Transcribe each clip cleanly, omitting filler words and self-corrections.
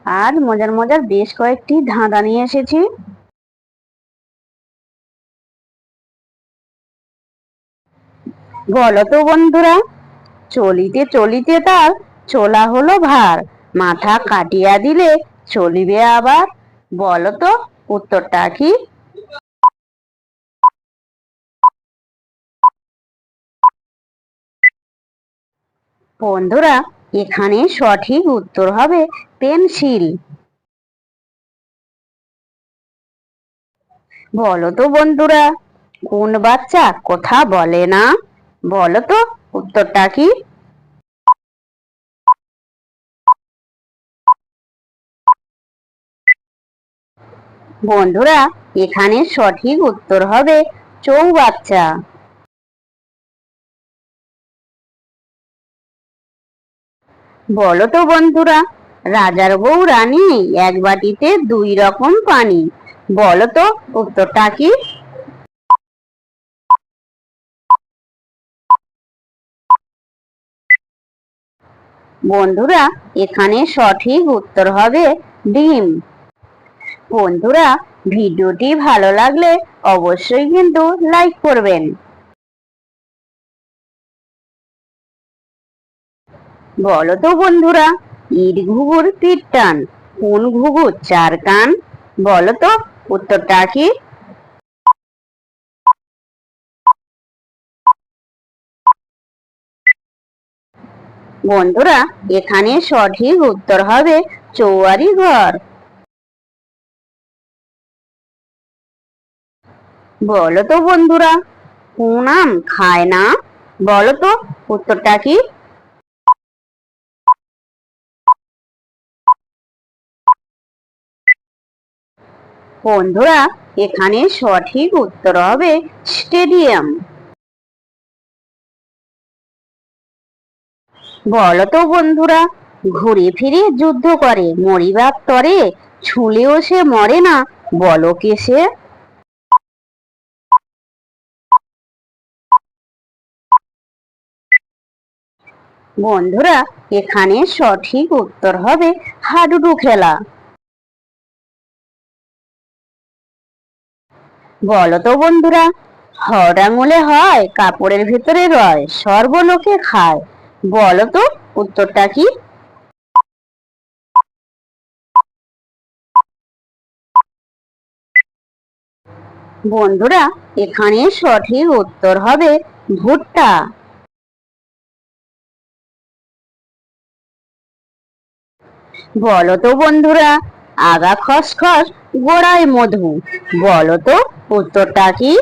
আজ মজার মজার বেশ কয়েকটি ধাঁধা নিয়ে এসেছি। বলো তো বন্ধুরা, চলিতে চলিতে তার চলা হলো ভার, মাথা কাটিয়া দিলে চলিবে আবার। বলো তো উত্তরটা কি? বন্ধুরা, এখানে সঠিক উত্তর হবে পেন্সিল। বলো তো বন্ধুরা, কোন বাচ্চা কথা বলে না? বলো তো উত্তরটা কি? বন্ধুরা, এখানে সঠিক উত্তর হবে চৌবাচ্চা। বলো তো বন্ধুরা, রাজার বউ রানী, এক বাটিতে দুই রকম পানি। বলো তো উত্তরটা কি? বন্ধুরা, এখানে সঠিক উত্তর হবে ডিম। বন্ধুরা, ভিডিওটি ভালো লাগলে অবশ্যই কিন্তু লাইক করবেন। বলো তো বন্ধুরা, ইট ঘুঘুর পিঠ টান, কোন ঘুঘুর চার কান? বলো তো উত্তরটা কি? বন্ধুরা, এখানে সঠিক উত্তর হবে চৌয়ারি ঘর। বলো তো বন্ধুরা, কোন আম খায় না? বলো তো উত্তরটা কি? বন্ধুরা, এখানে সঠিক উত্তর হবে স্টেডিয়াম। বলো তো বন্ধুরা, ঘুরে ফিরে যুদ্ধ করে মরিবার তরে, ছুলেও সে মরে না। বলো কে সে? বন্ধুরা, এখানে সঠিক উত্তর হবে হাডুডু খেলা। বলো তো বন্ধুরা, হর আঙুলে হয় কাপড়ের ভেতরে রয়, সর্বলোকে খায়। বলো তো উত্তরটা কি? বন্ধুরা, এখানে সঠিক উত্তর হবে ভুট্টা। বলো তো বন্ধুরা, আগা খসখস গোড়ায় মধু। বলো তো উত্তরটা কি?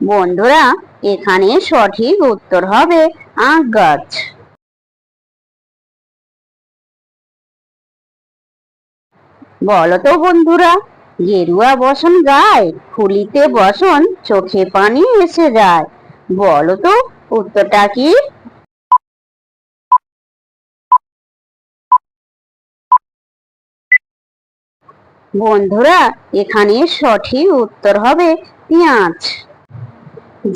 বন্ধুরা, এখানে সঠিক উত্তর হবে আখ গাছ। বলো তো বন্ধুরা, গেরুয়া বসন গায়, ফুলিতে বসন চোখে পানি এসে যায়। বলো তো উত্তরটা কি? বন্ধুরা, এখানে সঠিক উত্তর হবে পেঁয়াজ।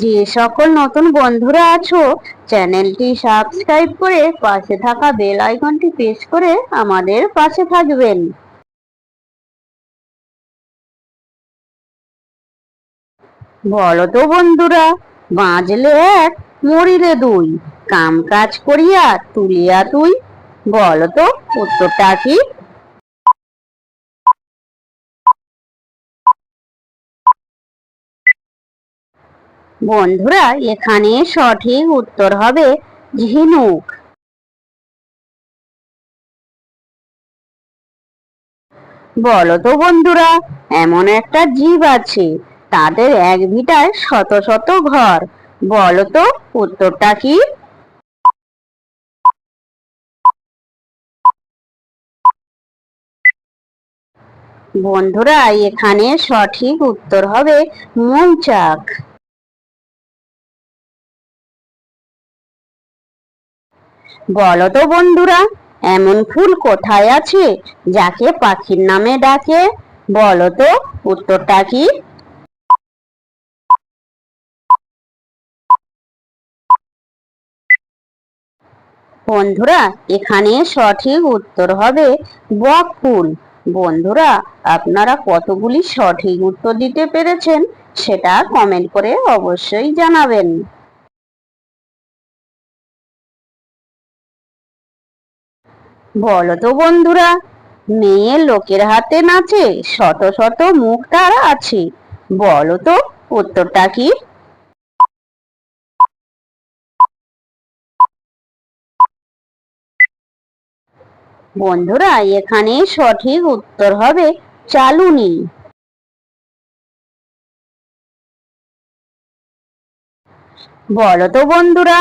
যে সকল নতুন বন্ধুরা আছো, চ্যানেলটি সাবস্ক্রাইব করে পাশে থাকা বেল আইকনটি প্রেস করে আমাদের পাশে থাকবেন। বলো তো বন্ধুরা, বাঁচলে এক মরিলে দুই, কাম কাজ করিয়া তুলিয়া তুই। বলো তো উত্তরটা কি? বন্ধুরা, এখানে সঠিক উত্তর হবে ঝিনুক। বলো তো বন্ধুরা, এমন একটা জীব আছে, তাদের এক ভিটায় শত শত ঘর। বলো তো উত্তরটা কি? বন্ধুরা, এখানে সঠিক উত্তর হবে মৌচাক। বলো তো বন্ধুরা, এমন ফুল কোথায় আছে যাকে পাখির নামে ডাকে? বলো তো উত্তরটা কি? বন্ধুরা, এখানে সঠিক উত্তর হবে বক ফুল। বন্ধুরা, আপনারা কতগুলি সঠিক উত্তর দিতে পেরেছেন সেটা কমেন্ট করে অবশ্যই জানাবেন। বলো তো বন্ধুরা, মেয়ে লোকের হাতে নাচে, শত শত মুখ তার আছে, বলো তো উত্তরটা কি? বন্ধুরা, এখানে সঠিক উত্তর হবে চালুনি। বলো তো বন্ধুরা,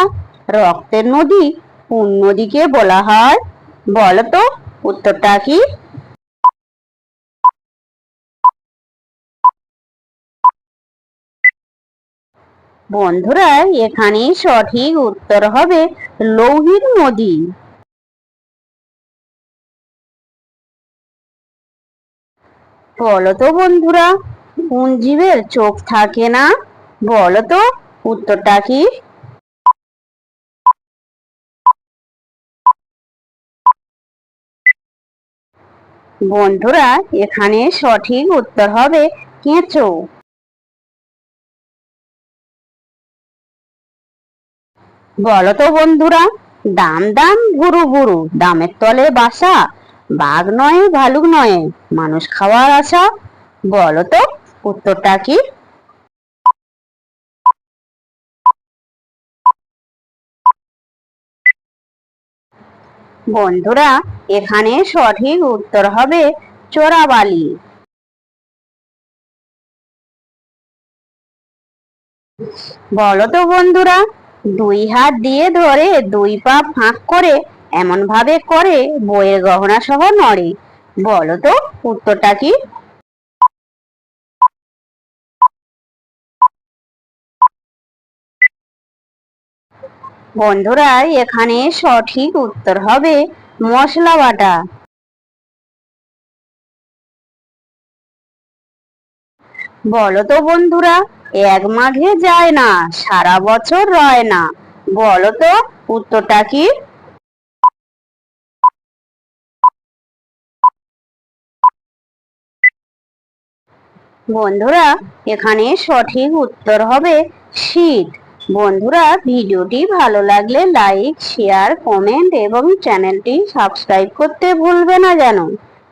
রক্তের নদী কোন নদীকে বলা হয়? বলো তো উত্তরটা কি? বন্ধুরা, এখানে সঠিক উত্তর হবে লৌহির নদী। বলো তো বন্ধুরা, কোন জীবের চোখ থাকে না? বলো তো উত্তরটা কি? বন্ধুরা, এখানে সঠিক উত্তর হবে কেঁচো। বলো তো বন্ধুরা, দাম দাম গুরু গুরু, দামের তলে বাসা, বাঘ নয় ভালুক নয়, মানুষ খাওয়ার আশা, বলো তো উত্তরটা কি? বন্ধুরা, এখানে সঠিক উত্তর হবে চোরাবালি। বলো তো বন্ধুরা, দুই হাত দিয়ে ধরে দুই পা ফাঁক করে এমন ভাবে করে বইয়ের গহনা সহ নড়ে, বলো তো উত্তরটা কি? বন্ধুরা, এখানে সঠিক উত্তর হবে মশলা বাটা। বলো তো বন্ধুরা, এক মাঘে যায় না, সারা বছর রয় না, বলো তো উত্তরটা কি? বন্ধুরা, এখানে সঠিক উত্তর হবে শীত। বন্ধুরা, ভিডিওটি ভালো লাগলে লাইক, শেয়ার, কমেন্ট এবং চ্যানেলটি সাবস্ক্রাইব করতে ভুলবে না যেন।